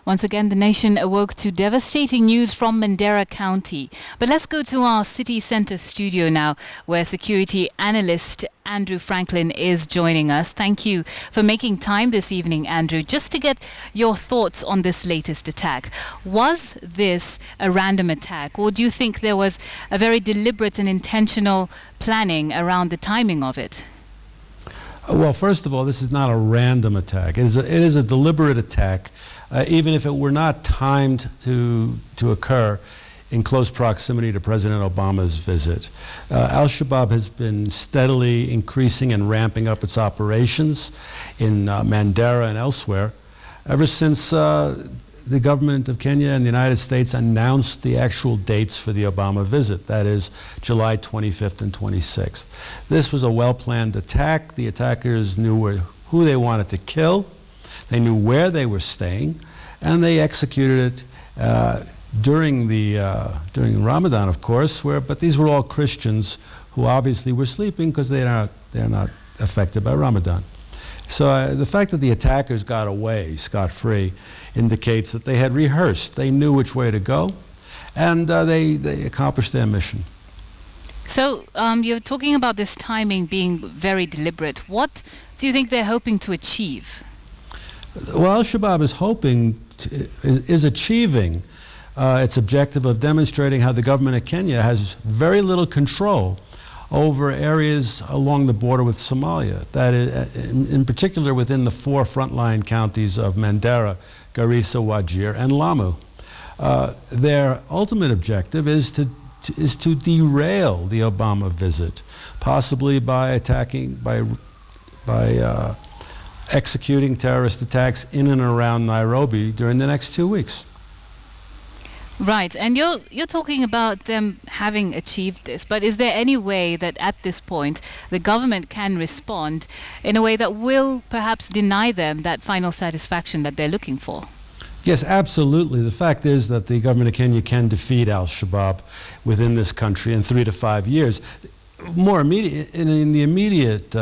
Once again, the nation awoke to devastating news from Mandera County. But let's go to our city centre studio now, where security analyst Andrew Frankline is joining us. Thank you for making time this evening, Andrew. Just to get your thoughts on this latest attack. Was this a random attack, or do you think there was a very deliberate and intentional planning around the timing of it? Well, first of all, this is not a random attack. It is a deliberate attack, even if it were not timed to occur in close proximity to President Obama's visit. Al-Shabaab has been steadily increasing and ramping up its operations in Mandera and elsewhere ever since the government of Kenya and the United States announced the actual dates for the Obama visit, that is July 25th and 26th. This was a well-planned attack. The attackers knew who they wanted to kill, they knew where they were staying, and they executed it during Ramadan, of course, but these were all Christians who obviously were sleeping because they're not affected by Ramadan. So the fact that the attackers got away scot-free indicates that they had rehearsed. They knew which way to go, and they accomplished their mission. So you're talking about this timing being very deliberate. What do you think they're hoping to achieve? Well, al-Shabaab is achieving its objective of demonstrating how the government of Kenya has very little control over areas along the border with Somalia, that is, in particular within the 4 frontline counties of Mandera, Garissa, Wajir, and Lamu. Their ultimate objective is to derail the Obama visit, possibly by executing terrorist attacks in and around Nairobi during the next 2 weeks. Right, and you're talking about them having achieved this, but is there any way that at this point the government can respond in a way that will perhaps deny them that final satisfaction that they're looking for? Yes, absolutely. The fact is that the government of Kenya can defeat al-Shabaab within this country in 3 to 5 years. More immediate, in the immediate,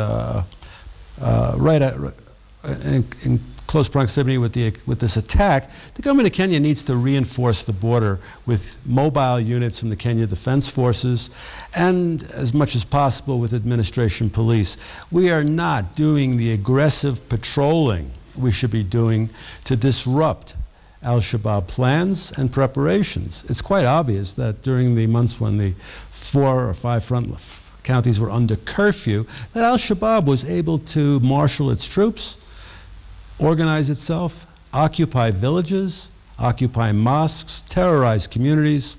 in close proximity with this attack, the government of Kenya needs to reinforce the border with mobile units from the Kenya Defense Forces and, as much as possible, with administration police. We are not doing the aggressive patrolling we should be doing to disrupt al-Shabaab plans and preparations. It's quite obvious that during the months when the 4 or 5 front counties were under curfew, that al-Shabaab was able to marshal its troops, organize itself, occupy villages, occupy mosques, terrorize communities,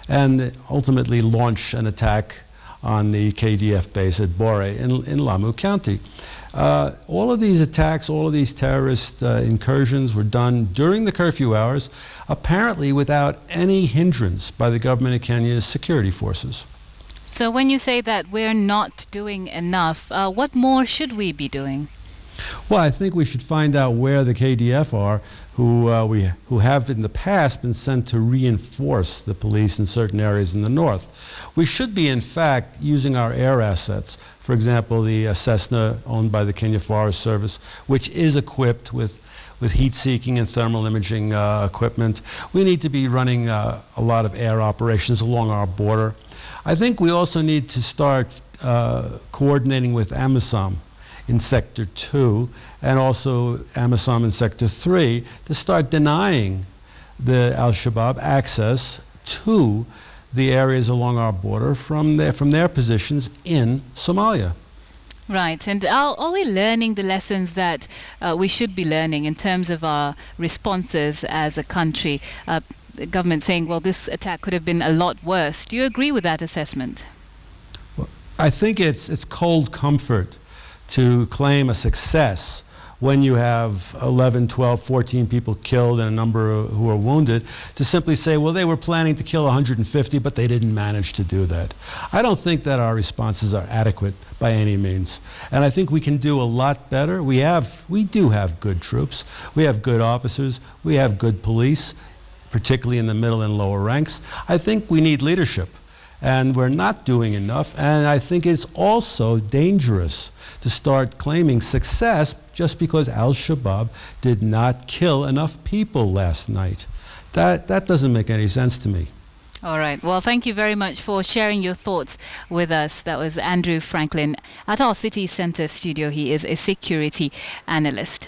and ultimately launch an attack on the KDF base at Bore in Lamu County. All of these attacks, all of these terrorist incursions were done during the curfew hours, apparently without any hindrance by the government of Kenya's security forces. So when you say that we're not doing enough, what more should we be doing? Well, I think we should find out where the KDF are, who have in the past been sent to reinforce the police in certain areas in the north. We should be, in fact, using our air assets. For example, the Cessna owned by the Kenya Forest Service, which is equipped with heat-seeking and thermal imaging equipment. We need to be running a lot of air operations along our border. I think we also need to start coordinating with AMISOM in Sector 2 and also AMISOM in Sector 3 to start denying the al-Shabaab access to the areas along our border from their positions in Somalia. Right, and are we learning the lessons that we should be learning in terms of our responses as a country? The government saying, well, this attack could have been a lot worse. Do you agree with that assessment? Well, I think it's cold comfort to claim a success when you have 11, 12, 14 people killed and a number who are wounded, to simply say, well, they were planning to kill 150, but they didn't manage to do that. I don't think that our responses are adequate by any means. And I think we can do a lot better. We do have good troops. We have good officers. We have good police, particularly in the middle and lower ranks. I think we need leadership. And we're not doing enough, and I think it's also dangerous to start claiming success just because al-Shabaab did not kill enough people last night. That doesn't make any sense to me. All right. Well, thank you very much for sharing your thoughts with us. That was Andrew Frankline at our City Centre studio. He is a security analyst.